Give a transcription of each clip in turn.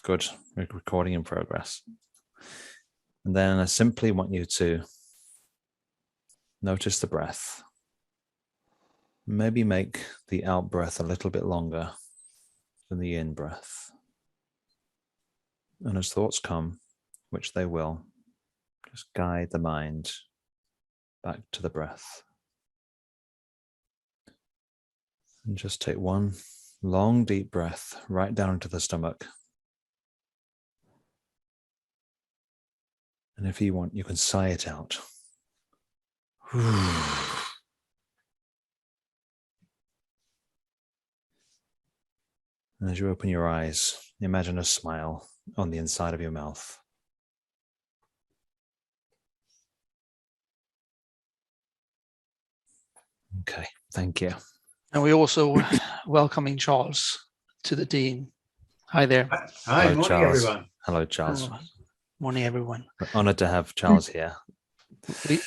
Good. Recording in progress. And then I simply want you to notice the breath. Maybe make the out breath a little bit longer than the in breath. And as thoughts come, which they will, just guide the mind back to the breath. And just take one long, deep breath right down into the stomach. And if you want, you can sigh it out. And as you open your eyes, imagine a smile on the inside of your mouth. Okay, thank you. And we're also welcoming Charles to the team. Hi there. Hi, Hello, morning, Charles. everyone. Hello, Charles. Morning, everyone. We're honored to have Charles here.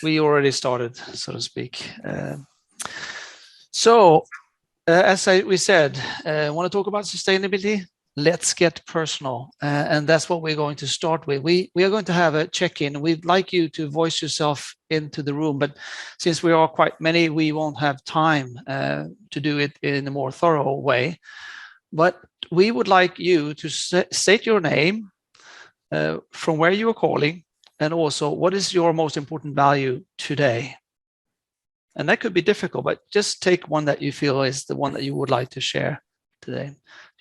We already started, so to speak. As we said, want to talk about sustainability? Let's get personal. And that's what we're going to start with. We are going to have a check-in. We'd like you to voice yourself into the room, but since we are quite many, we won't have time to do it in a more thorough way. But we would like you to state your name, from where you are calling, and also what is your most important value today. And that could be difficult, but just take one that you feel is the one that you would like to share today.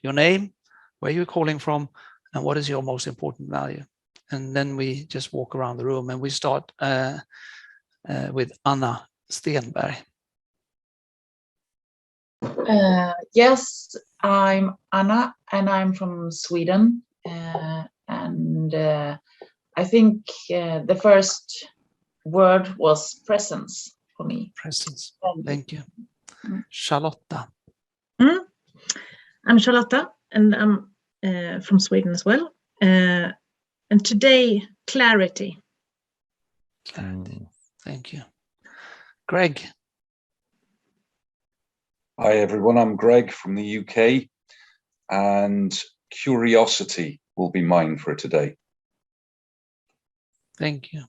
Your name, where you're calling from, and what is your most important value. And then we just walk around the room, and we start with Anna Stenberg. Yes, I'm Anna, and I'm from Sweden. And I think the first word was presence for me. Presence. Thank you. Charlotta. I'm Charlotta, and I'm from Sweden as well. And today, clarity. Clarity. Thank you. Greg. Hi, everyone. I'm Greg from the UK, and curiosity will be mine for today. Thank you.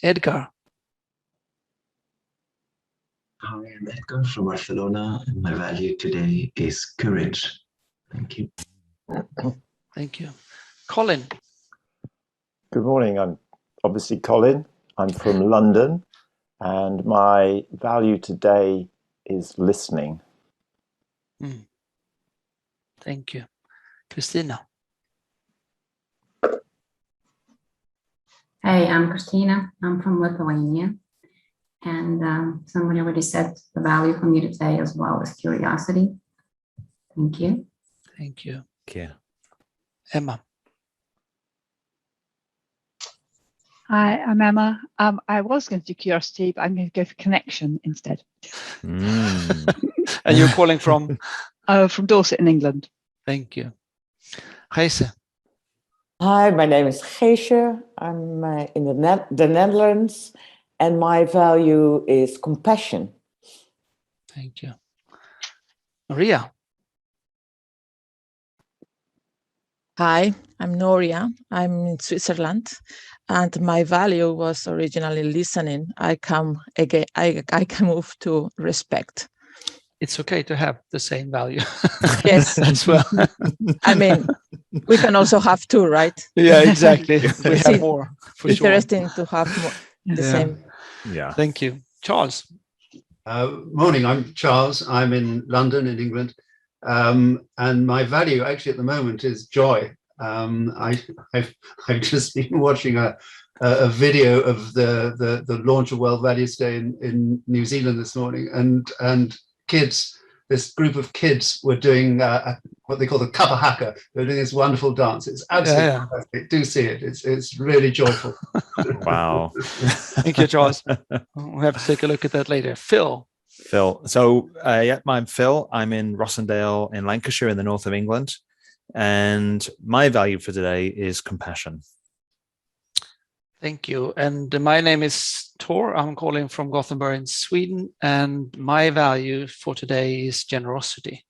Edgar. Hi, I'm Edgar from Barcelona, and my value today is courage. Thank you. Thank you. Colin. Good morning. I'm obviously Colin. I'm from London, and my value today is listening. Thank you. Christina. Hey, I'm Christina. I'm from Lithuania. And somebody already said the value for me today as well is curiosity. Thank you. Thank you. Okay. Emma. Hi, I'm Emma. I was going to do curiosity, but I'm going to go for connection instead. And you're calling from? From Dorset in England. Thank you. Geise. Hi, my name is Geesje. I'm in the Netherlands, and my value is compassion. Thank you. Maria. Hi, I'm Noria. I'm in Switzerland, and my value was originally listening. I can move to respect. It's okay to have the same value. Yes, as well. I mean, we can also have two, right? Yeah, exactly. We have more. For interesting to have more, the same. Yeah. Thank you, Charles. Morning. I'm Charles. I'm in London, in England. And my value actually at the moment is joy. I've just been watching a video of the launch of World Values Day in New Zealand this morning, and kids, this group of kids were doing what they call the Kappa Haka. They're doing this wonderful dance. It's absolutely fantastic. Do see it. It's really joyful. Wow. Thank you, Charles. We'll have to take a look at that later. Phil. So I'm Phil. I'm in Rossendale in Lancashire in the north of England. And my value for today is compassion. Thank you. And my name is Tor. I'm calling from Gothenburg in Sweden. And my value for today is generosity.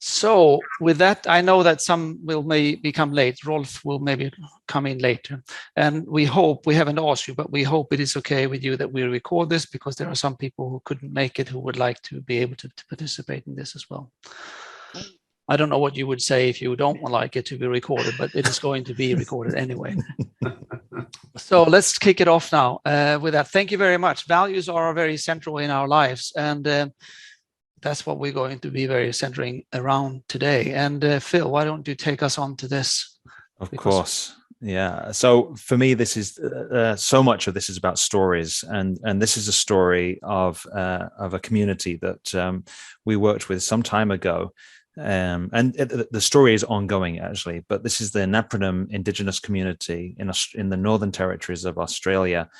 So with that, I know that some will maybe come late. Rolf will maybe come in later. And we hope, we haven't asked you, but we hope it is okay with you that we record this, because there are some people who couldn't make it who would like to be able to participate in this as well. I don't know what you would say if you don't like it to be recorded, but it is going to be recorded anyway. So let's kick it off now with that. Thank you very much. Values are very central in our lives, and that's what we're going to be very centering around today. And Phil, why don't you take us on to this? Of course. Yeah. So for me, this is so much of this is about stories, and this is a story of a community that we worked with some time ago. And the story is ongoing, actually, but this is the Napranum indigenous community in the Northern Territories of Australia.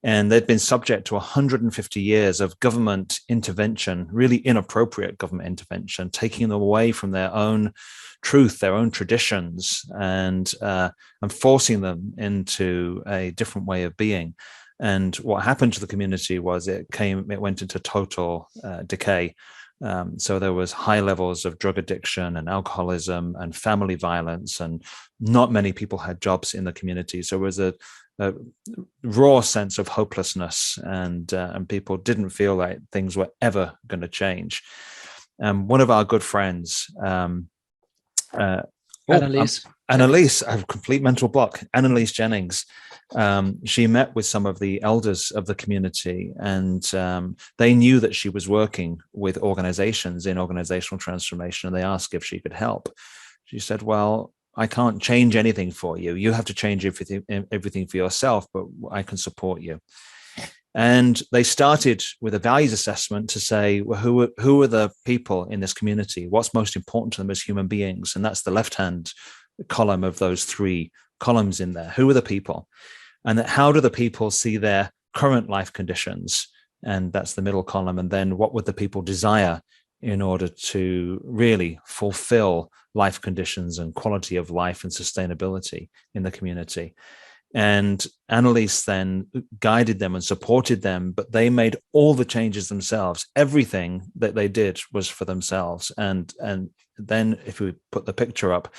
And they'd been subject to 150 years of government intervention, really inappropriate government intervention, taking them away from their own truth, their own traditions, and forcing them into a different way of being. And what happened to the community was it went into total decay. So there was high levels of drug addiction and alcoholism and family violence, and not many people had jobs in the community. So it was a raw sense of hopelessness, and people didn't feel like things were ever going to change. One of our good friends, Annalise, I have a complete mental block. Annalise Jennings. She met with some of the elders of the community, and they knew that she was working with organizations in organizational transformation, and they asked if she could help. She said, well, I can't change anything for you. You have to change everything for yourself, but I can support you. And they started with a values assessment to say, well, who are the people in this community? What's most important to them as human beings? And that's the left-hand column of those three columns in there. Who are the people? And how do the people see their current life conditions? And that's the middle column. And then what would the people desire in order to really fulfill life conditions and quality of life and sustainability in the community? And Annalise then guided them and supported them, but they made all the changes themselves. Everything that they did was for themselves. And then if we put the picture up,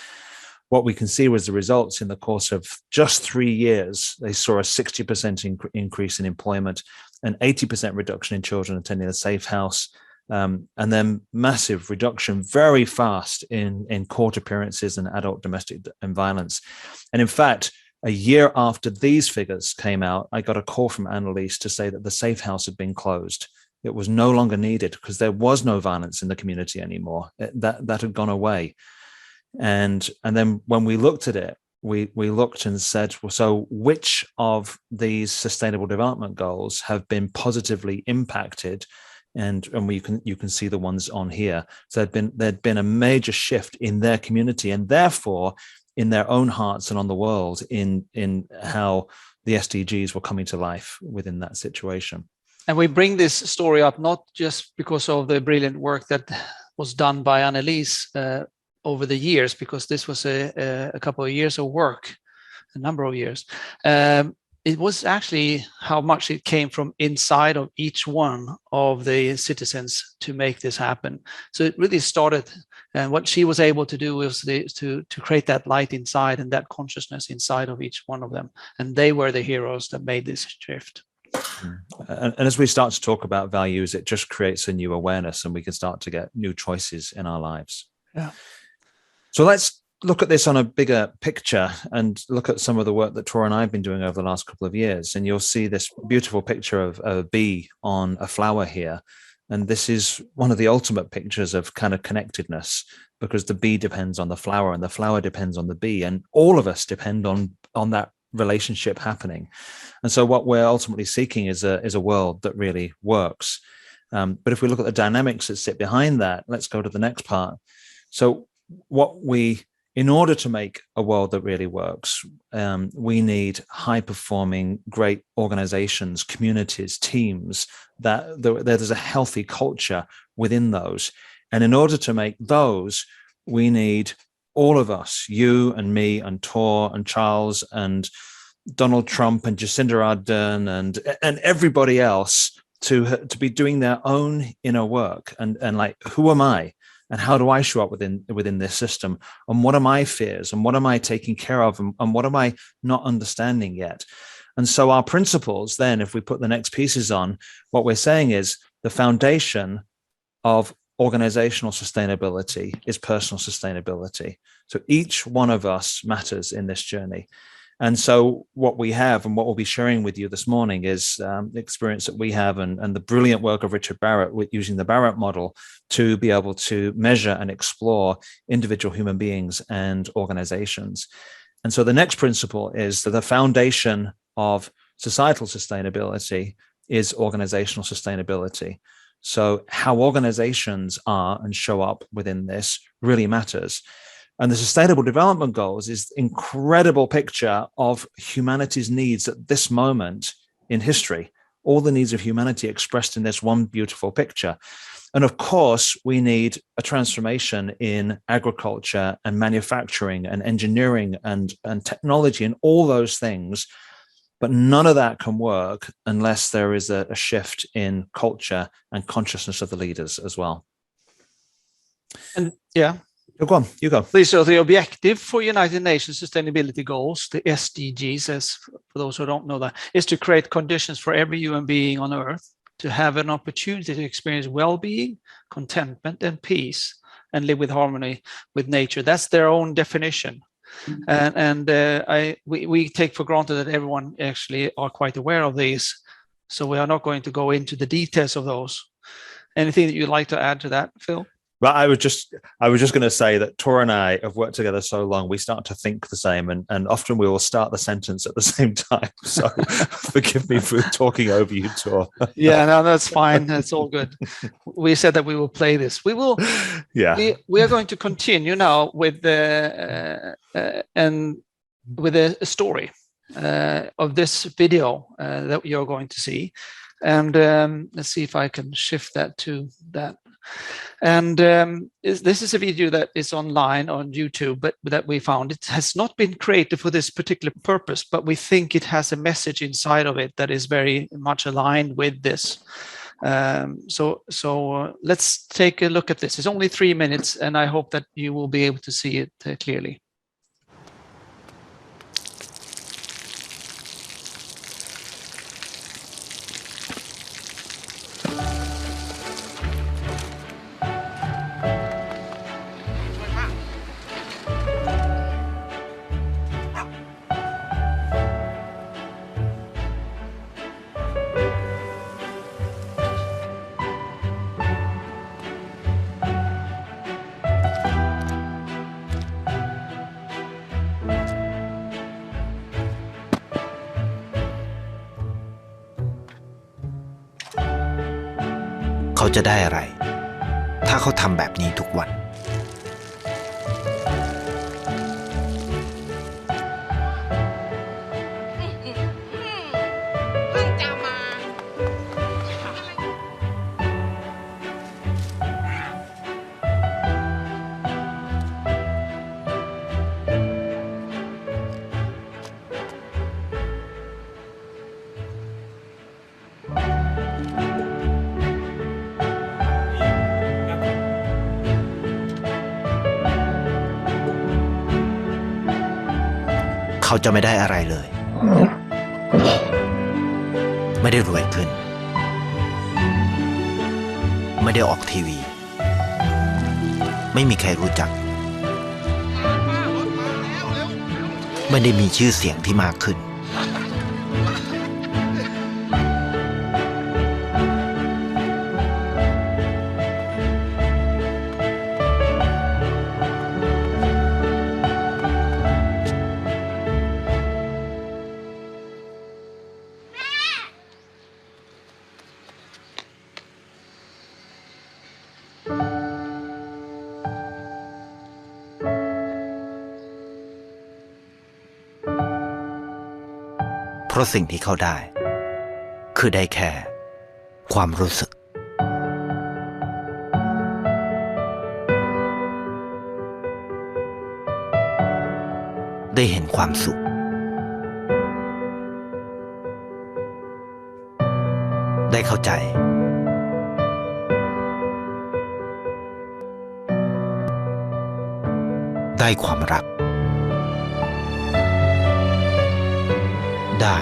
what we can see was the results in the course of just 3 years. They saw a 60% increase in employment, an 80% reduction in children attending the safe house, and then massive reduction very fast in court appearances and adult domestic violence. And in fact, a year after these figures came out, I got a call from Annalise to say that the safe house had been closed. It was no longer needed because there was no violence in the community anymore. That had gone away. And then when we looked at it, we looked and said, well, so which of these sustainable development goals have been positively impacted? And you can see the ones on here. So there'd been a major shift in their community, and therefore in their own hearts and on the world in how the SDGs were coming to life within that situation. And we bring this story up not just because of the brilliant work that was done by Annalise over the years, because this was a couple of years of work, a number of years. It was actually how much it came from inside of each one of the citizens to make this happen. So it really started, and what she was able to do was to create that light inside and that consciousness inside of each one of them. And they were the heroes that made this shift. And as we start to talk about values, it just creates a new awareness, and we can start to get new choices in our lives. Yeah. So let's look at this on a bigger picture and look at some of the work that Tor and I have been doing over the last couple of years. And you'll see this beautiful picture of a bee on a flower here. And this is one of the ultimate pictures of kind of connectedness, because the bee depends on the flower and the flower depends on the bee. And all of us depend on that relationship happening. And so what we're ultimately seeking is a world that really works. But if we look at the dynamics that sit behind that, let's go to the next part. So in order to make a world that really works, we need high-performing, great organizations, communities, teams, that there's a healthy culture within those. And in order to make those, we need all of us, you and me and Tor and Charles and Donald Trump and Jacinda Ardern and everybody else to be doing their own inner work. And like, who am I? and how do I show up within this system, and what are my fears, and what am I taking care of, and what am I not understanding yet? And so our principles, then, if we put the next pieces on, what we're saying is the foundation of organizational sustainability is personal sustainability. So each one of us matters in this journey. And so what we have and what we'll be sharing with you this morning is the experience that we have and the brilliant work of Richard Barrett with using the Barrett model to be able to measure and explore individual human beings and organizations. And so the next principle is that the foundation of societal sustainability is organizational sustainability. So how organizations are and show up within this really matters. And the Sustainable Development Goals is an incredible picture of humanity's needs at this moment in history, all the needs of humanity expressed in this one beautiful picture. And of course, we need a transformation in agriculture and manufacturing and engineering and technology and all those things. But none of that can work unless there is a shift in culture and consciousness of the leaders as well. And yeah. Go on, you go. Please. So the objective for United Nations Sustainability Goals, the SDGs, as for those who don't know that, is to create conditions for every human being on Earth to have an opportunity to experience well-being, contentment, and peace, and live with harmony with nature. That's their own definition. We take for granted that everyone actually are quite aware of these. So we are not going to go into the details of those. Anything that you'd like to add to that, Phil? Well, I was just going to say that Tor and I have worked together so long, we start to think the same, and often we will start the sentence at the same time. So forgive me for talking over you, Tor. Yeah, no, that's fine. That's all good. We said that we will play this. We will. Yeah. We are going to continue now with a story of this video that you're going to see, and let's see if I can shift that to that. And this is a video that is online on YouTube, but that we found. It has not been created for this particular purpose, but we think it has a message inside of it that is very much aligned with this. So let's take a look at this. It's only 3 minutes, and I hope that you will be able to see it clearly.เขาจะได้อะไร ถ้าเขาทำแบบนี้ทุกวัน เขาจะไม่ได้อะไรเลย ไม่ได้รวยขึ้น ไม่ได้ออกทีวี ไม่มีใครรู้จัก ไม่ได้มีชื่อเสียงที่มากขึ้น เพราะสิ่งที่เขาได้คือได้แค่ความรู้สึกได้เห็นความสุขได้เข้าใจ ได้ความรักได้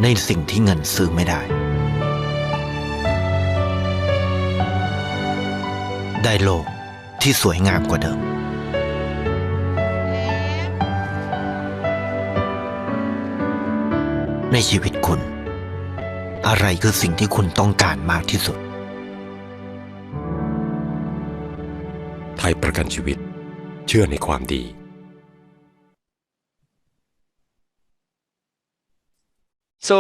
ในสิ่งที่เงินซื้อไม่ได้ได้โลกที่สวยงามกว่าเดิมในชีวิตคุณอะไรคือสิ่งที่คุณต้องการมากที่สุดไทยประกันชีวิตเชื่อในความดี So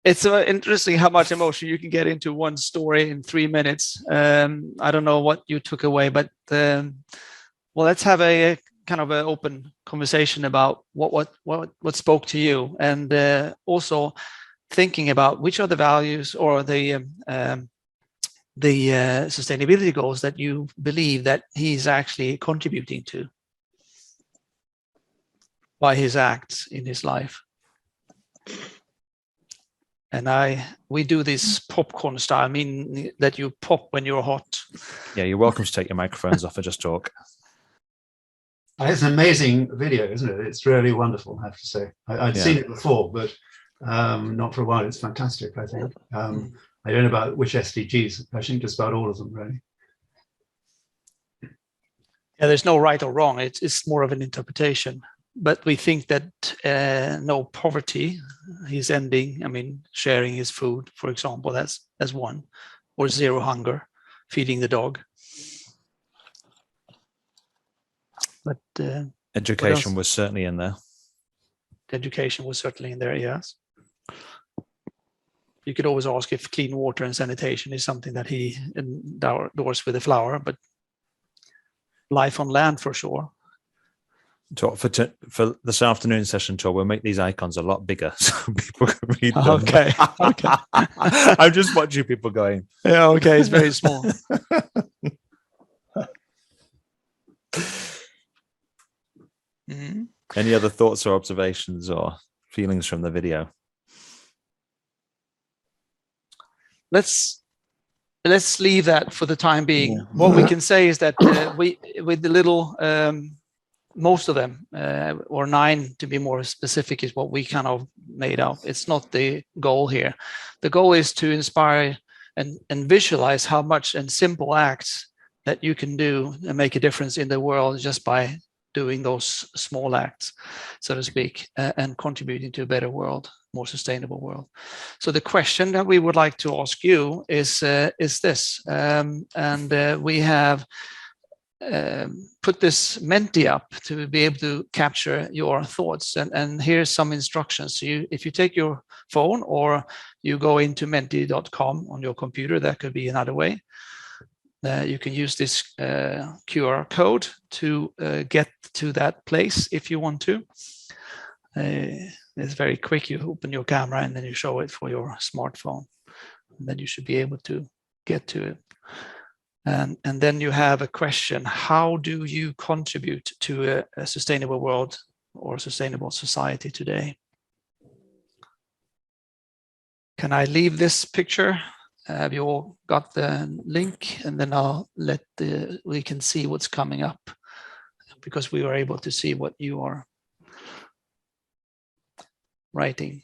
it's interesting how much emotion you can get into one story in 3 minutes. I don't know what you took away, but well, let's have a kind of an open conversation about what spoke to you, and also thinking about which are the values or the sustainability goals that you believe that he's actually contributing to by his acts in his life. And we do this popcorn style. I mean that you pop when you're hot. Yeah, you're welcome to take your microphones off and just talk. It's an amazing video, isn't it? It's really wonderful, I have to say. I'd seen it before, but not for a while. It's fantastic, I think. I don't know about which SDGs. I think just about all of them, really. Yeah, there's no right or wrong. It's more of an interpretation. But we think that no poverty, he's ending, I mean, sharing his food, for example, that's one. Or zero hunger, feeding the dog. But education was certainly in there. Education was certainly in there, yes. You could always ask if clean water and sanitation is something that he endorses with a flower, but life on land for sure. For this afternoon session tour, we'll make these icons a lot bigger so people can read them. Okay. Okay. I'm just watching people going. Yeah, okay, it's very small. Any other thoughts or observations or feelings from the video? Let's leave that for the time being. Yeah. What we can say is that we, with the little, most of them, or 9 to be more specific, is what we kind of made up. It's not the goal here. The goal is to inspire and visualize how much and simple acts that you can do and make a difference in the world just by doing those small acts, so to speak, and contributing to a better world, more sustainable world. So the question that we would like to ask you is this, and we have put this Menti up to be able to capture your thoughts, and here's some instructions. So if you take your phone or you go into menti.com on your computer, that could be another way. You can use this QR code to get to that place if you want to. It's very quick. You open your camera and then you show it for your smartphone. And then you should be able to get to it. And then you have a question: how do you contribute to a sustainable world or a sustainable society today? Can I leave this picture? Have you all got the link? And then I'll we can see what's coming up, because we were able to see what you are writing.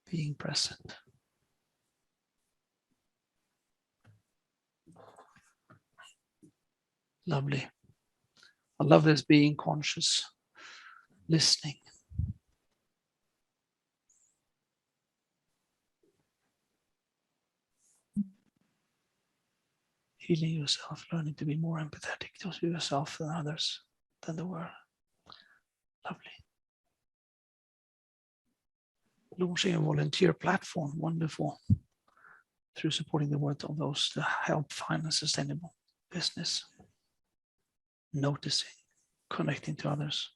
Being present. Lovely. I love this, being conscious, listening. Healing yourself, learning to be more empathetic to yourself and others than the world. Lovely. Launching a volunteer platform, wonderful. Through supporting the work of those to help find a sustainable business. Noticing, connecting to others.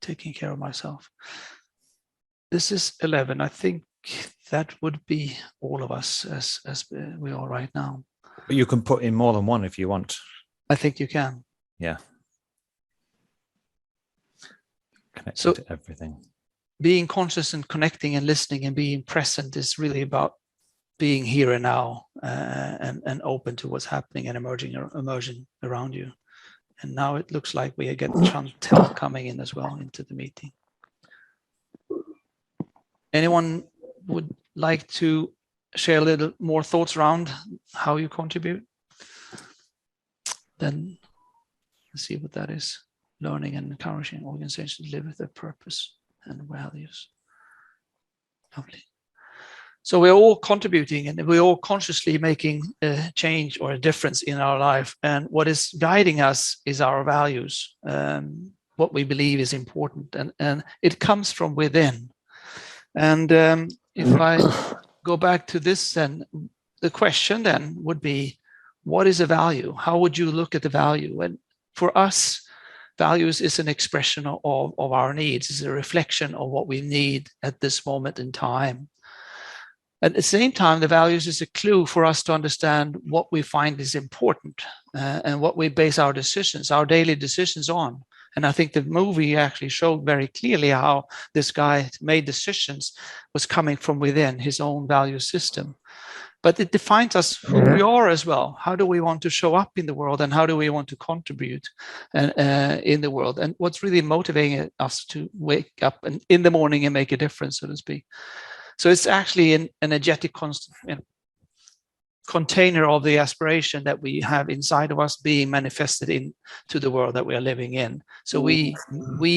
Taking care of myself. This is 11. I think that would be all of us as we are right now. But you can put in more than one if you want. I think you can. Yeah. Connected So to everything. Being conscious and connecting and listening and being present is really about being here and now, and open to what's happening and emerging around you. And now it looks like we get Chantel coming in as well into the meeting. Anyone would like to share a little more thoughts around how you contribute? Then let's see what that is. Learning and encouraging organizations to live with their purpose and values. Lovely. So we're all contributing, and we're all consciously making a change or a difference in our life. And what is guiding us is our values, what we believe is important, and it comes from within. And if I go back to this, then the question then would be, what is a value? How would you look at the value? And for us, values is an expression of our needs. It's a reflection of what we need at this moment in time. At the same time, the values is a clue for us to understand what we find is important, and what we base our decisions, our daily decisions on. And I think the movie actually showed very clearly how this guy made decisions was coming from within his own value system. But it defines us who we are as well. How do we want to show up in the world, and how do we want to contribute in the world? And what's really motivating us to wake up in the morning and make a difference, so to speak. So it's actually an energetic container of the aspiration that we have inside of us being manifested into the world that we are living in. So we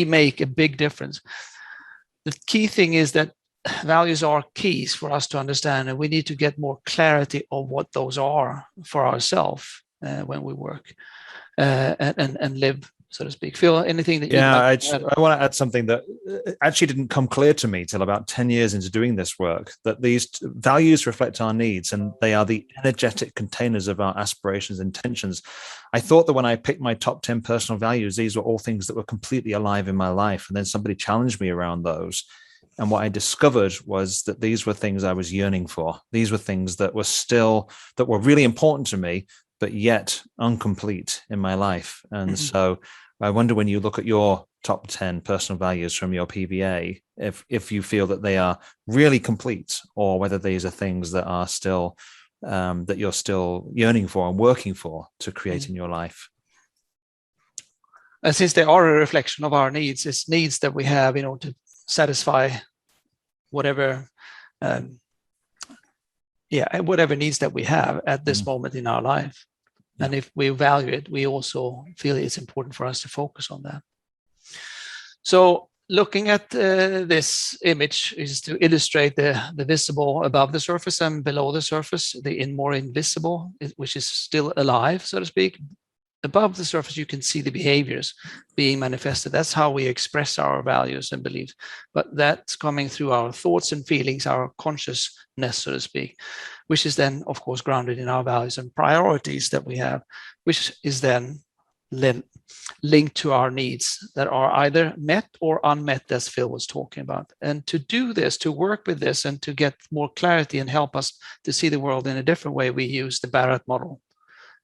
make a big difference. The key thing is that values are keys for us to understand, and we need to get more clarity of what those are for ourselves when we work and live, so to speak. Phil, anything that I want to add something that actually didn't come clear to me till about 10 years into doing this work, that these values reflect our needs, and they are the energetic containers of our aspirations and intentions. I thought that when I picked my top 10 personal values, these were all things that were completely alive in my life. And then somebody challenged me around those. And what I discovered was that these were things I was yearning for. These were things that were really important to me, but yet incomplete in my life. And so I wonder, when you look at your top 10 personal values from your PVA, if you feel that they are really complete, or whether these are things that are still, that you're still yearning for and working for to create in your life. And since they are a reflection of our needs, it's needs that we have in order to satisfy whatever whatever needs that we have at this moment in our life. And if we value it, we also feel it's important for us to focus on that. So looking at this image is to illustrate the visible above the surface and below the surface, the more invisible, which is still alive, so to speak. Above the surface, you can see the behaviors being manifested. That's how we express our values and beliefs. But that's coming through our thoughts and feelings, our consciousness, so to speak, which is then, of course, grounded in our values and priorities that we have, which is then linked to our needs that are either met or unmet, as Phil was talking about. And to do this, to work with this, and to get more clarity and help us to see the world in a different way, we use the Barrett model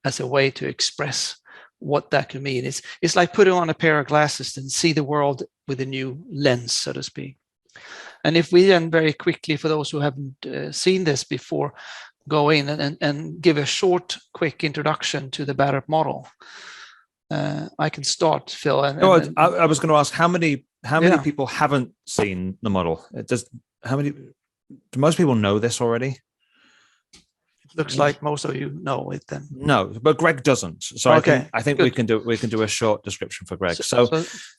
as a way to express what that could mean. It's like putting on a pair of glasses and see the world with a new lens, so to speak. And if we then very quickly, for those who haven't seen this before, go in and give a short, quick introduction to the Barrett model. I can start, Phil. I was going to ask, how many people haven't seen the model? Do most people know this already? Looks like most of you know it then. No, but Greg doesn't. So okay, I think we can do a short description for Greg. So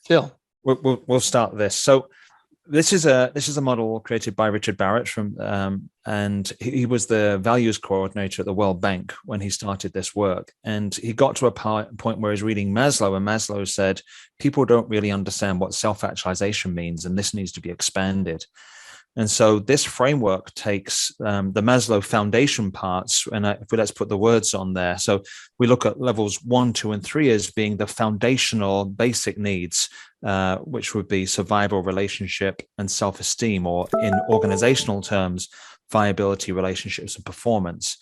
Phil, we'll start this. So this is a model created by Richard Barrett and he was the values coordinator at the World Bank when he started this work. And he got to a point where he's reading Maslow, and Maslow said, people don't really understand what self-actualization means, and this needs to be expanded. And so this framework takes the Maslow foundation parts, and let's put the words on there. So we look at levels 1, 2, and 3 as being the foundational basic needs, which would be survival, relationship, and self-esteem, or in organizational terms, viability, relationships, and performance.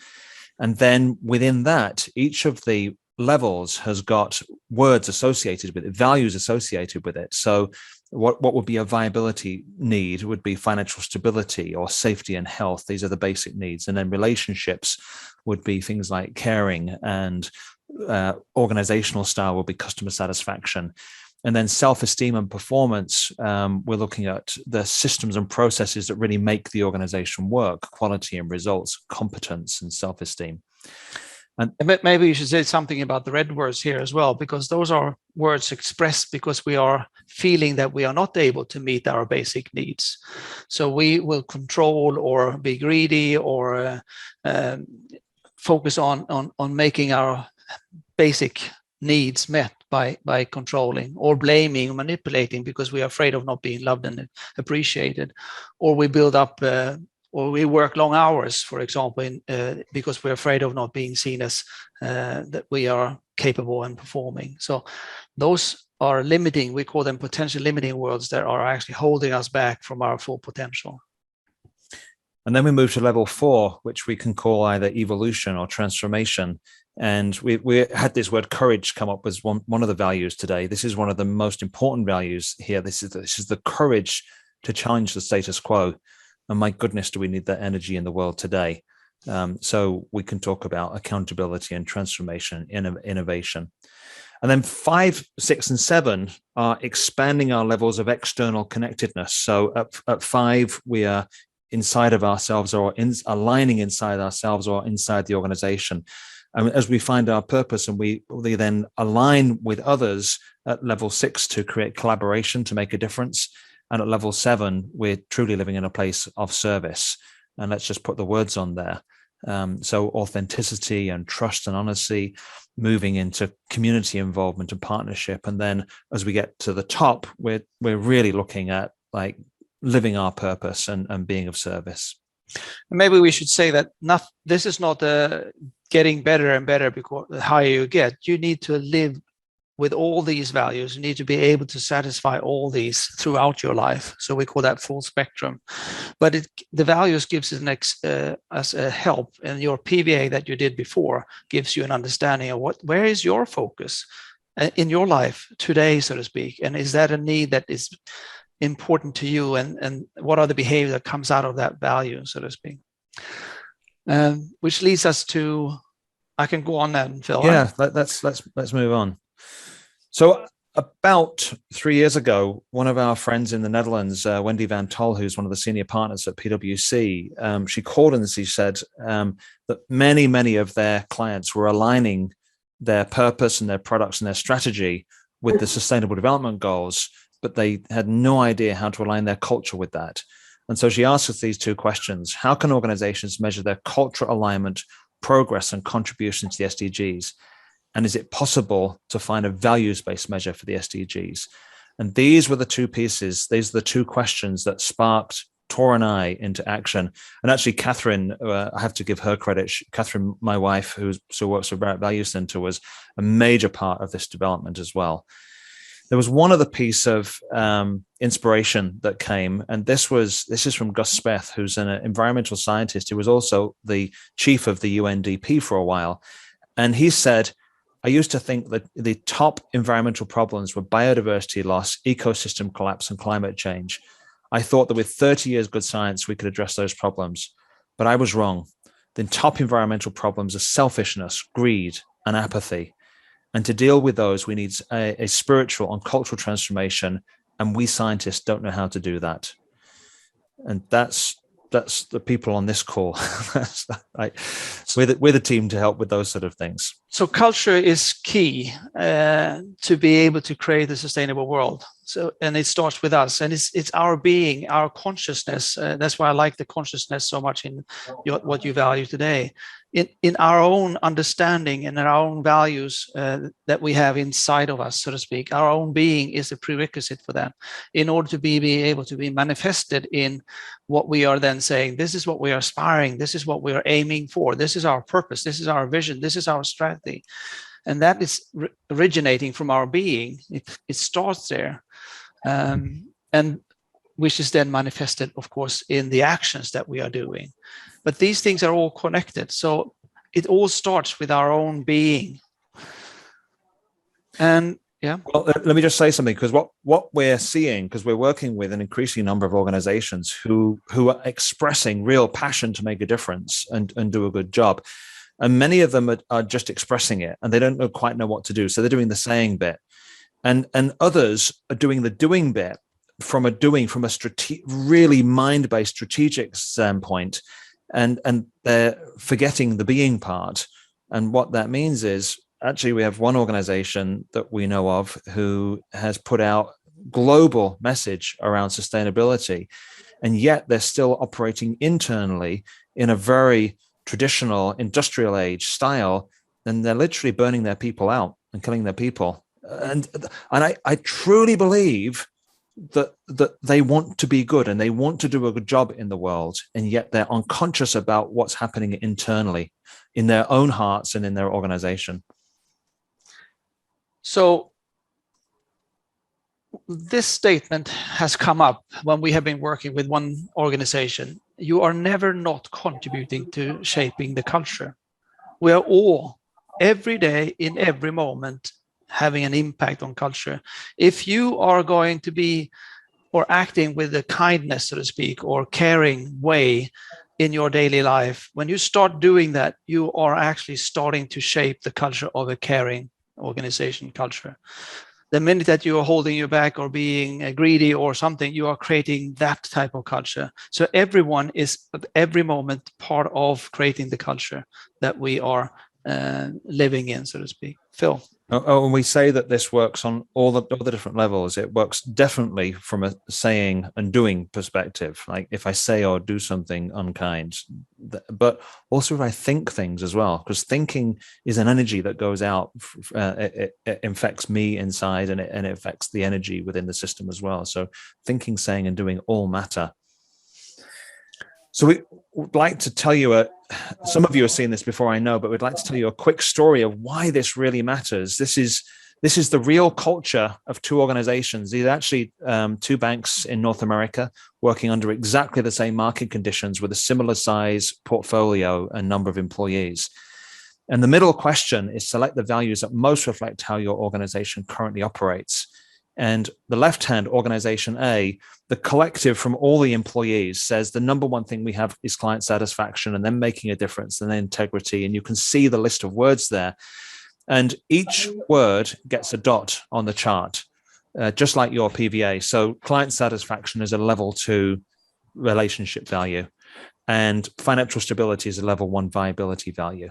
And then within that, each of the levels has got words associated with it, values associated with it. So what would be a viability need would be financial stability or safety and health. These are the basic needs. And then relationships would be things like caring, and organizational style will be customer satisfaction. And then self-esteem and performance, we're looking at the systems and processes that really make the organization work, quality and results, competence and self-esteem. And maybe you should say something about the red words here as well, because those are words expressed because we are feeling that we are not able to meet our basic needs. So we will control or be greedy or focus on making our basic needs met by controlling or blaming or manipulating because we are afraid of not being loved and appreciated, or we build up or we work long hours, for example, because we're afraid of not being seen as that we are capable and performing. So those are limiting, we call them potential limiting words that are actually holding us back from our full potential. And then we move to level 4, which we can call either evolution or transformation. And we had this word courage come up as one of the values today. This is one of the most important values here. This is the courage to challenge the status quo. And my goodness, do we need that energy in the world today? So we can talk about accountability and transformation, innovation. And then 5, 6, and 7 are expanding our levels of external connectedness. So at 5, we are inside of ourselves or aligning inside ourselves or inside the organization. As we find our purpose and we then align with others at level 6 to create collaboration to make a difference. And at level 7, we're truly living in a place of service. And let's just put the words on there. So authenticity and trust and honesty, moving into community involvement and partnership. And then as we get to the top, we're really looking at like living our purpose and being of service. Maybe we should say that this is not getting better and better because the higher you get. You need to live with all these values. You need to be able to satisfy all these throughout your life. So we call that full spectrum. But the values gives us a help, and your PVA that you did before gives you an understanding of where is your focus in your life today, so to speak, and is that a need that is important to you, and what are the behavior that comes out of that value, so to speak. Which leads us to, I can go on then, Phil. Yeah, let's move on. So about 3 years ago, one of our friends in the Netherlands, Wendy Van Tol, who's one of the senior partners at PwC, she called and she said that many of their clients were aligning their purpose and their products and their strategy with the Sustainable Development Goals, but they had no idea how to align their culture with that. And so she asked us these 2 questions. How can organizations measure their cultural alignment, progress, and contribution to the SDGs? And is it possible to find a values-based measure for the SDGs? And these were the 2 pieces. These are the 2 questions that sparked Tor and I into action. And actually, Catherine, I have to give her credit. Catherine, my wife, who works for Barrett Value Center, was a major part of this development as well. There was one other piece of inspiration that came, and this is from Gus Speth, who's an environmental scientist who was also the chief of the UNDP for a while. And he said, I used to think that the top environmental problems were biodiversity loss, ecosystem collapse, and climate change. I thought that with 30 years good science, we could address those problems, but I was wrong. The top environmental problems are selfishness, greed, and apathy. And to deal with those, we need a spiritual and cultural transformation, and we scientists don't know how to do that. And that's the people on this call. We're the team to help with those sort of things. So culture is key to be able to create a sustainable world. So, and it starts with us, and it's our being, our consciousness. That's why I like the consciousness so much in what you value today. In our own understanding and in our own values that we have inside of us, so to speak, our own being is a prerequisite for that. In order to be able to be manifested in what we are then saying, this is what we are aspiring, this is what we are aiming for, this is our purpose, this is our vision, this is our strategy. And that is originating from our being. It starts there. And which is then manifested, of course, in the actions that we are doing. But these things are all connected. So it all starts with our own being. And yeah. Well, let me just say something, because what we're seeing, because we're working with an increasing number of organizations who are expressing real passion to make a difference and do a good job. And many of them are just expressing it, and they don't quite know what to do. So they're doing the saying bit. And others are doing the doing bit from a really mind-based strategic standpoint. And they're forgetting the being part. And what that means is, actually, we have one organization that we know of who has put out global message around sustainability, and yet they're still operating internally in a very traditional industrial age style, and they're literally burning their people out and killing their people. And I truly believe that they want to be good and they want to do a good job in the world, and yet they're unconscious about what's happening internally in their own hearts and in their organization. So this statement has come up when we have been working with one organization. You are never not contributing to shaping the culture. We are all, every day, in every moment, having an impact on culture. If you are going to be, or acting with a kindness, so to speak, or caring way in your daily life, when you start doing that, you are actually starting to shape the culture of a caring organization culture. The minute that you are holding you back or being greedy or something, you are creating that type of culture. So everyone is at every moment part of creating the culture that we are living in, so to speak. Phil. And we say that this works on all the different levels. It works definitely from a saying and doing perspective, like if I say or do something unkind, but also if I think things as well, because thinking is an energy that goes out. It infects me inside, and it affects the energy within the system as well. So thinking, saying, and doing all matter. So we would like to tell you some of you have seen this before, I know, but we'd like to tell you a quick story of why this really matters. This is the real culture of two organizations. These are actually two banks in North America working under exactly the same market conditions with a similar size portfolio and number of employees. And the middle question is, select the values that most reflect how your organization currently operates. And the left-hand, organization A, the collective from all the employees says the number one thing we have is client satisfaction, and then making a difference, and then integrity. And you can see the list of words there. And each word gets a dot on the chart, just like your PVA. So client satisfaction is a level 2 relationship value, and financial stability is a level 1 viability value.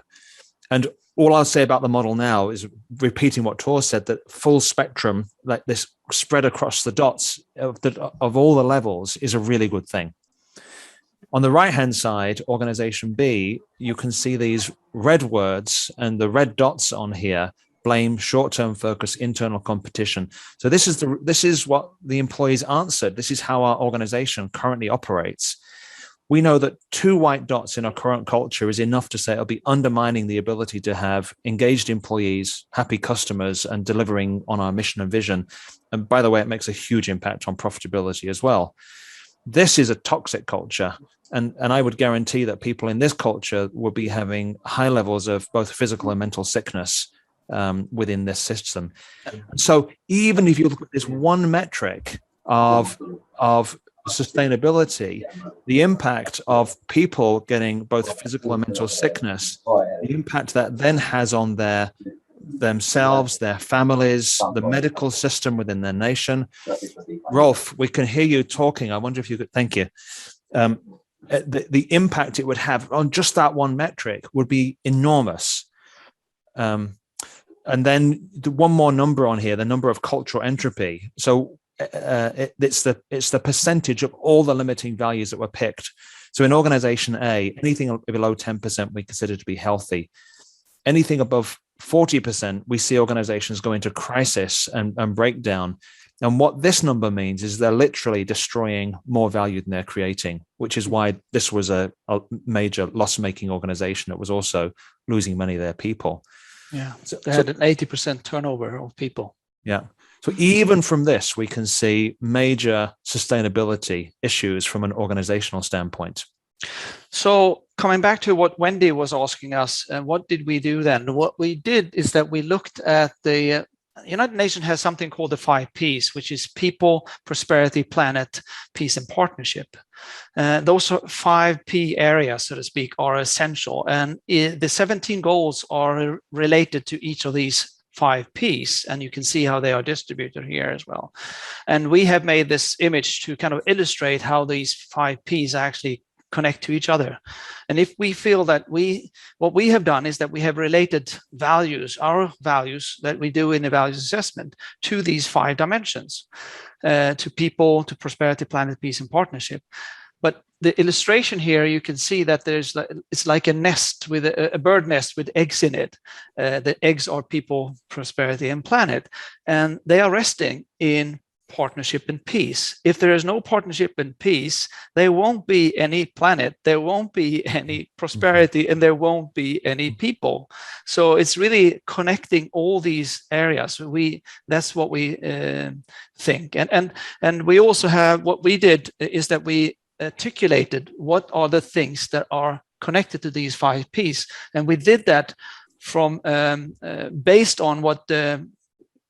And all I'll say about the model now is repeating what Tor said, that full spectrum, like this spread across the dots of all the levels, is a really good thing. On the right-hand side, organization B, you can see these red words, and the red dots on here: blame, short-term focus, internal competition. So this is what the employees answered. This is how our organization currently operates. We know that 2 white dots in our current culture is enough to say it'll be undermining the ability to have engaged employees, happy customers, and delivering on our mission and vision. And by the way, it makes a huge impact on profitability as well. This is a toxic culture. And I would guarantee that people in this culture will be having high levels of both physical and mental sickness within this system. So even if you look at this one metric of sustainability, the impact of people getting both physical and mental sickness, the impact that then has on themselves, their families, the medical system within their nation. Rolf, we can hear you talking. I wonder if you could, thank you. The impact it would have on just that one metric would be enormous. And then one more number on here, the number of cultural entropy. So it's the percentage of all the limiting values that were picked. So in organization A, anything below 10% we consider to be healthy. Anything above 40%, we see organizations go into crisis and breakdown. And what this number means is they're literally destroying more value than they're creating, which is why this was a major loss-making organization that was also losing many of their people. Yeah, they had an 80% turnover of people. Yeah. So even from this, we can see major sustainability issues from an organizational standpoint. So coming back to what Wendy was asking us, and what did we do then? What we did is that we looked at United Nations has something called the 5 Ps, which is people, prosperity, planet, peace, and partnership. Those 5 P areas, so to speak, are essential. And the 17 goals are related to each of these 5 Ps, and you can see how they are distributed here as well. And we have made this image to kind of illustrate how these 5 Ps actually connect to each other. And if we feel that what we have done is that we have related values, our values that we do in the values assessment, to these 5 dimensions, to people, to prosperity, planet, peace, and partnership. But the illustration here, you can see that it's like a nest with a bird nest with eggs in it. The eggs are people, prosperity, and planet, and they are resting in partnership and peace. If there is no partnership and peace, there won't be any planet, there won't be any prosperity, and there won't be any people. So it's really connecting all these areas. That's what we think. And we also have, what we did is that we articulated what are the things that are connected to these 5 Ps, and we did that from based on what the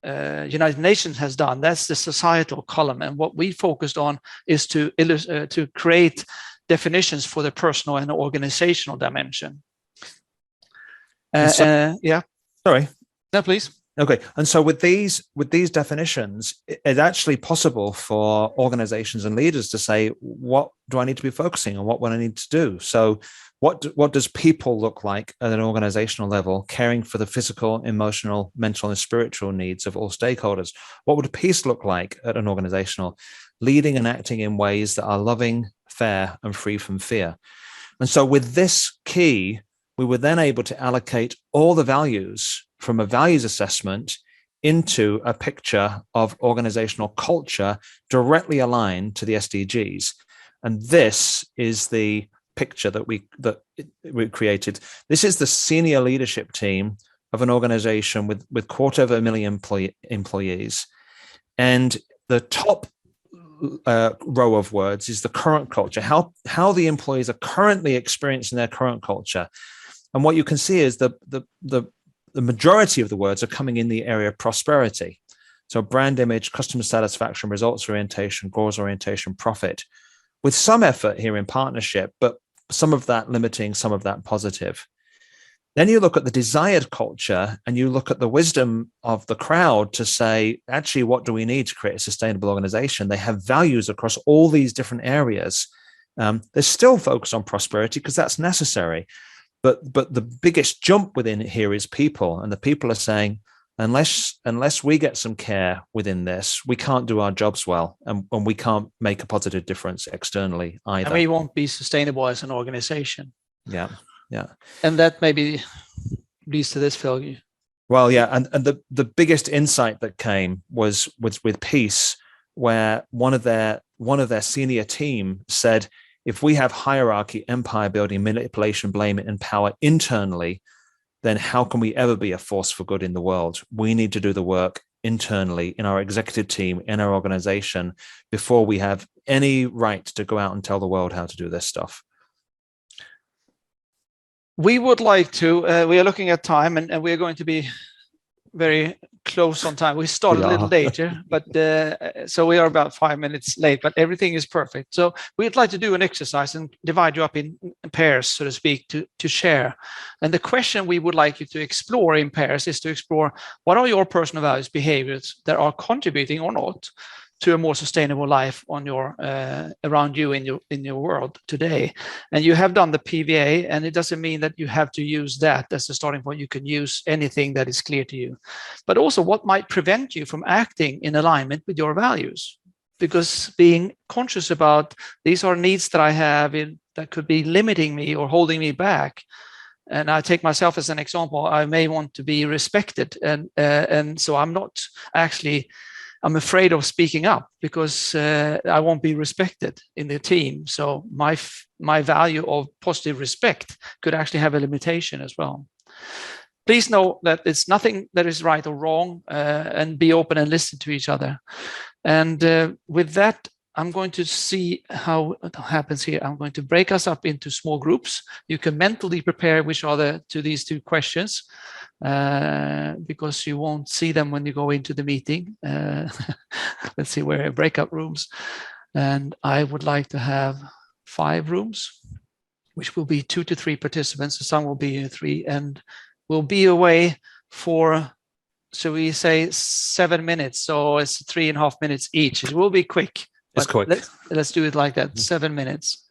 United Nations has done. That's the societal column, and what we focused on is to create definitions for the personal and organizational dimension. Yeah. Sorry. No, please. Okay, and so with these definitions, it's actually possible for organizations and leaders to say, what do I need to be focusing on? What would I need to do? So what does people look like at an organizational level, caring for the physical, emotional, mental, and spiritual needs of all stakeholders? What would peace look like at an organizational, leading and acting in ways that are loving, fair, and free from fear? And so with this key, we were then able to allocate all the values from a values assessment into a picture of organizational culture directly aligned to the SDGs. And this is the picture that we created. This is the senior leadership team of an organization with 250,000 employees. And the top row of words is the current culture, how the employees are currently experiencing their current culture. And what you can see is the majority of the words are coming in the area of prosperity. So brand image, customer satisfaction, results orientation, goals orientation, profit, with some effort here in partnership, but some of that limiting, some of that positive. Then you look at the desired culture and you look at the wisdom of the crowd to say, actually, what do we need to create a sustainable organization? They have values across all these different areas. There's still focus on prosperity because that's necessary. But the biggest jump within here is people, and the people are saying, unless we get some care within this, we can't do our jobs well, and we can't make a positive difference externally either. And we won't be sustainable as an organization. Yeah. And that maybe leads to this failure. Well, yeah, and the biggest insight that came was with peace, where one of their senior team said, if we have hierarchy, empire building, manipulation, blame, and power internally, then how can we ever be a force for good in the world? We need to do the work internally in our executive team, in our organization, before we have any right to go out and tell the world how to do this stuff. We would like to, we are looking at time, and we are going to be very close on time. We started a little later, but so we are about 5 minutes late, but everything is perfect. So we'd like to do an exercise and divide you up in pairs, so to speak, to share. And the question we would like you to explore in pairs is to explore what are your personal values, behaviors that are contributing or not to a more sustainable life on your around you in your world today. And you have done the PVA, and it doesn't mean that you have to use that as a starting point. You can use anything that is clear to you, but also what might prevent you from acting in alignment with your values, because being conscious about these are needs that I have that could be limiting me or holding me back. And I take myself as an example. I may want to be respected, and so I'm afraid of speaking up because I won't be respected in the team. So my value of positive respect could actually have a limitation as well. Please know that it's nothing that is right or wrong, and be open and listen to each other. And with that, I'm going to see how it happens here. I'm going to break us up into small groups. You can mentally prepare which are these two questions, because you won't see them when you go into the meeting. Let's see, where are breakout rooms. And I would like to have 5 rooms, which will be 2 to 3 participants. Some will be 3, and we'll be away for, so we say 7 minutes. So it's 3.5 minutes each. It will be quick. It's quick. Let's do it like that. 7 minutes.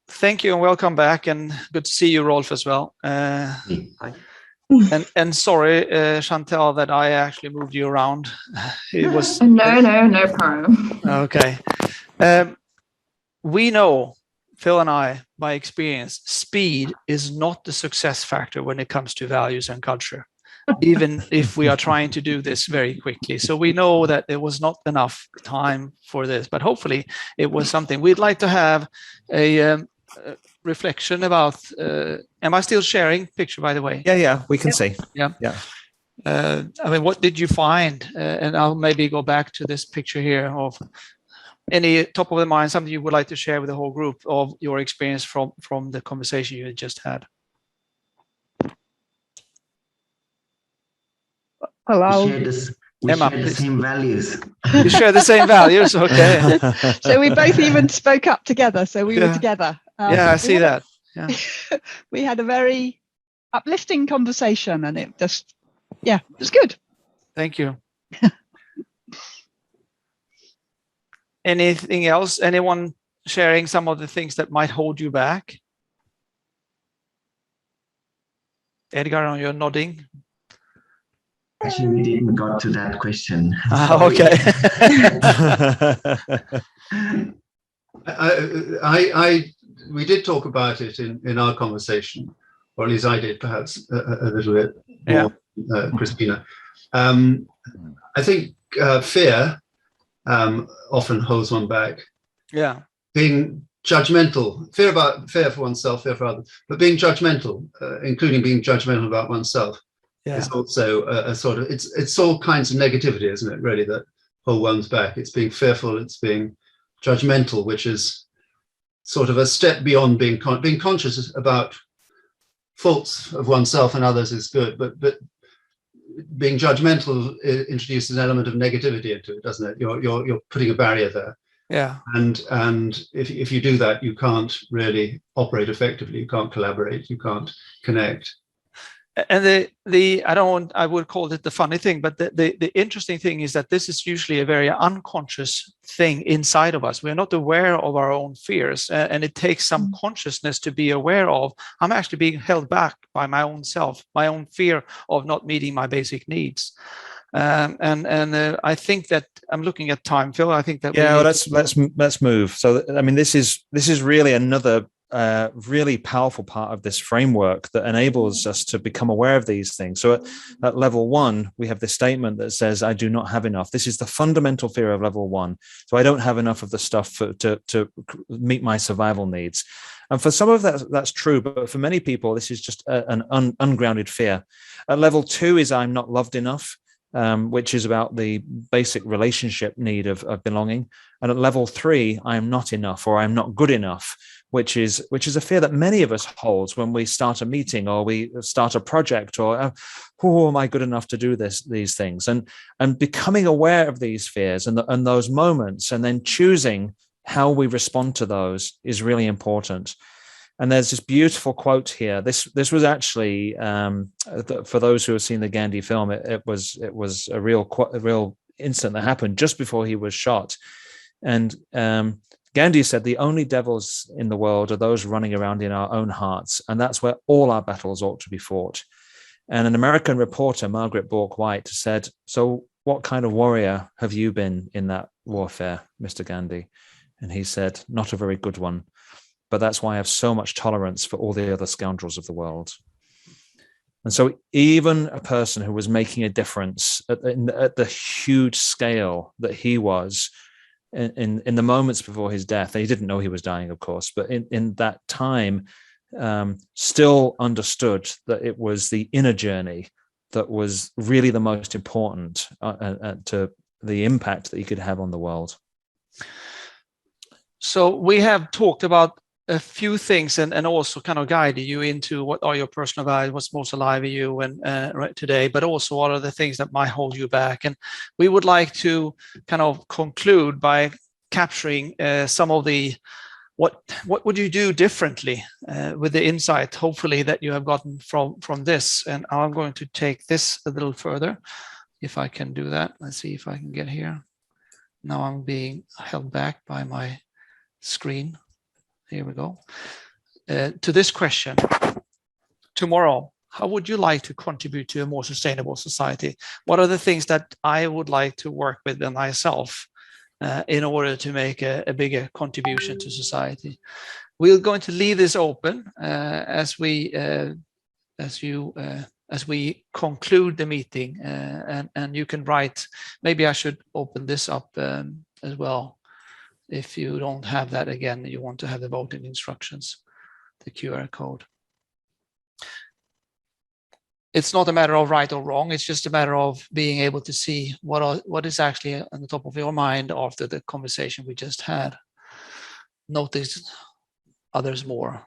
Thank you and welcome back, and good to see you, Rolf, as well. Hi. And sorry, Chantal, that I actually moved you around. It was no problem. okay. We know, Phil and I, by experience, speed is not the success factor when it comes to values and culture, even if we are trying to do this very quickly. So we know that there was not enough time for this, but hopefully it was something. We'd like to have a reflection about, am I still sharing picture, by the way? Yeah, we can see. Yeah. Yeah. I mean, what did you find? And I'll maybe go back to this picture here of any top of the mind, something you would like to share with the whole group of your experience from the conversation you just had. Well, we share the same values. You share the same values, okay. So we both even spoke up together, so we were together. I see that. Yeah. We had a very uplifting conversation, and it just, it was good. Thank you. Anything else? Anyone sharing some of the things that might hold you back? Edgar, you're nodding. Actually, we didn't got to that question. Okay. We did talk about it in our conversation, or at least I did, perhaps a little bit more, Christina. I think fear often holds one back. Yeah. Being judgmental, fear for oneself, fear for others, but being judgmental, including being judgmental about oneself. Yeah. It's also a sort of, it's all kinds of negativity, isn't it, really, that hold one's back. It's being fearful, it's being judgmental, which is sort of a step beyond being conscious about faults of oneself and others is good, but being judgmental introduces an element of negativity into it, doesn't it? You're putting a barrier there. Yeah. And if you do that, you can't really operate effectively. You can't collaborate. You can't connect. And I would call it the funny thing, but the interesting thing is that this is usually a very unconscious thing inside of us. We're not aware of our own fears, and it takes some consciousness to be aware of, I'm actually being held back by my own self, my own fear of not meeting my basic needs. And I think that I'm looking at time, Phil. I think that let's move. So I mean, this is really another really powerful part of this framework that enables us to become aware of these things. So at level 1, we have this statement that says, I do not have enough. This is the fundamental fear of level 1. So I don't have enough of the stuff to meet my survival needs. And for some of that's true, but for many people, this is just an ungrounded fear. At level 2 is I'm not loved enough, which is about the basic relationship need of belonging. And at level 3, I am not enough, or I'm not good enough, which is a fear that many of us hold when we start a meeting or we start a project, or am I good enough to do these things? And becoming aware of these fears and those moments, and then choosing how we respond to those is really important. And there's this beautiful quote here. This was actually for those who have seen the Gandhi film. It was a real incident that happened just before he was shot, and Gandhi said, the only devils in the world are those running around in our own hearts, and that's where all our battles ought to be fought. And an American reporter, Margaret Bork-White, said, so what kind of warrior have you been in that warfare, Mr. Gandhi? And he said, not a very good one, but that's why I have so much tolerance for all the other scoundrels of the world. And so even a person who was making a difference at the huge scale that he was, in the moments before his death, and he didn't know he was dying, of course, but in that time, still understood that it was the inner journey that was really the most important to the impact that you could have on the world. So we have talked about a few things and also kind of guided you into what are your personal values, what's most alive in you and right today, but also what are the things that might hold you back. And we would like to kind of conclude by capturing some of the what would you do differently with the insight, hopefully, that you have gotten from this. And I'm going to take this a little further, if I can do that. Let's see if I can get here. Now I'm being held back by my screen. Here we go. To this question, tomorrow, how would you like to contribute to a more sustainable society? What are the things that I would like to work with in myself in order to make a bigger contribution to society? We're going to leave this open as we conclude the meeting, and you can write. Maybe I should open this up as well. If you don't have that again, you want to have the voting instructions, the QR code. It's not a matter of right or wrong. It's just a matter of being able to see what is actually on the top of your mind after the conversation we just had. Notice others more.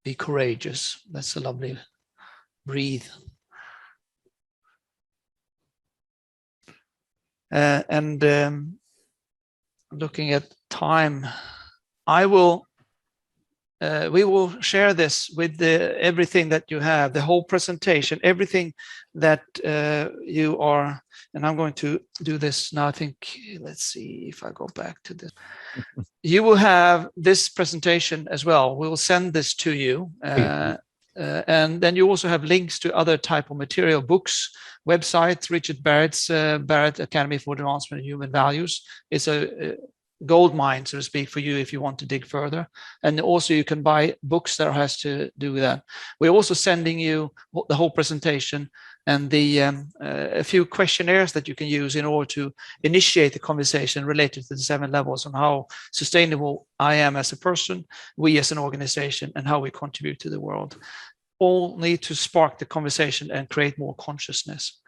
Be courageous. That's a lovely breathe. Looking at time, we will share this with everything that you have, the whole presentation, everything that you are, and I'm going to do this now. I think, let's see if I go back to this. You will have this presentation as well. We will send this to you. And then you also have links to other type of material, books, websites. Richard Barrett's Barrett Academy for Advancement of Human Values. It's a gold mine, so to speak, for you if you want to dig further. And also you can buy books that has to do with that. We're also sending you the whole presentation and a few questionnaires that you can use in order to initiate the conversation related to the 7 levels on how sustainable I am as a person, we as an organization, and how we contribute to the world. All need to spark the conversation and create more consciousness.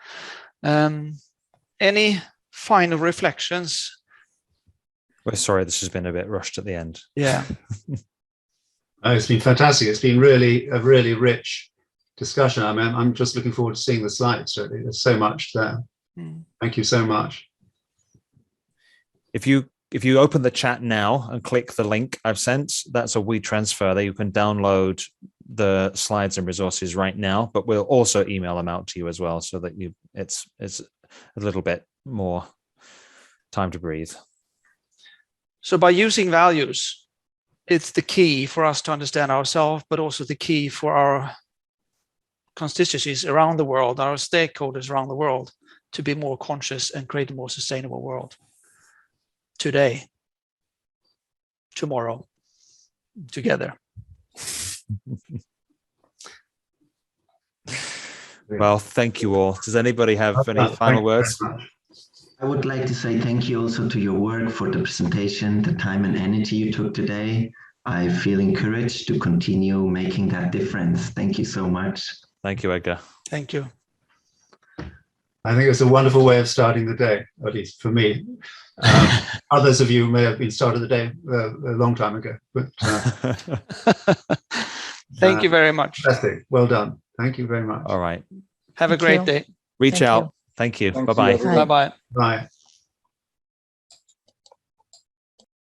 Any final reflections? We're sorry, this has been a bit rushed at the end. Yeah. Oh, it's been fantastic. It's been really a really rich discussion. I mean, I'm just looking forward to seeing the slides. Really, there's so much there. Thank you so much. If you open the chat now and click the link I've sent, that's a WeTransfer. There you can download the slides and resources right now, but we'll also email them out to you as well, so that it's a little bit more time to breathe. So by using values, it's the key for us to understand ourselves, but also the key for our constituencies around the world, our stakeholders around the world, to be more conscious and create a more sustainable world. Today, tomorrow, together. Well, thank you all. Does anybody have any final words? I would like to say thank you also to your work for the presentation, the time and energy you took today. I feel encouraged to continue making that difference. Thank you so much. Thank you, Edgar. Thank you. I think it's a wonderful way of starting the day, at least for me. Others of you may have been started the day a long time ago. But thank you very much. Fantastic. Well done. Thank you very much. All right. Have a great day. Reach out. Thank you. Bye-bye. Bye-bye. Bye.